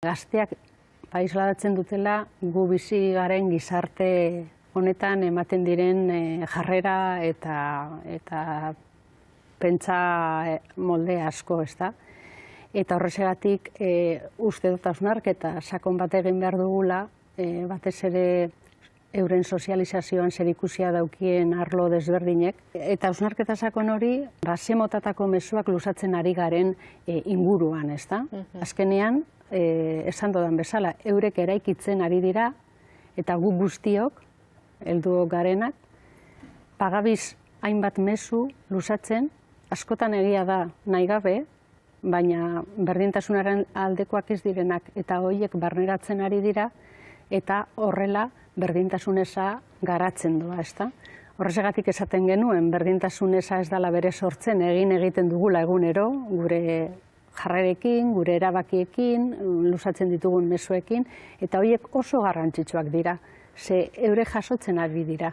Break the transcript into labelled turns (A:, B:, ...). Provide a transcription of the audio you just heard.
A: Gazteak isladatzen dutela gu bizi garen gizarte honetan ematen diren jarrera eta pentsa molde asko, ezta? Eta horrexegatik uste dut hausnarketa sakon bat egin behar dugula, batez ere euren sozializazioan zerikusia daukien arlo desberdinek. Eta hausnarketa sakon hori, ze motatako mezuak luzatzen ari garen inguruan, ezta? Azkenean, esan dodan bezala, eurek eraikitzen ari dira, eta gu guztiok, helduok garenak, pagabiz hainbat mezu luzatzen, askotan egia da nahi gabe, baina berdintasunaren aldekoak ez direnak, eta horiek barneratzen ari dira, eta horrela berdintasuneza garatzen doa, ezta? Horrexegatik esaten genuen, berdintasuneza ez dela bere sortzen, egiten dugula egunero, gure jarrerekin, gure erabakiekin, luzatzen ditugun mezuekin, eta horiek oso garrantzitsuak dira, ze eurek jasotzen ari dira.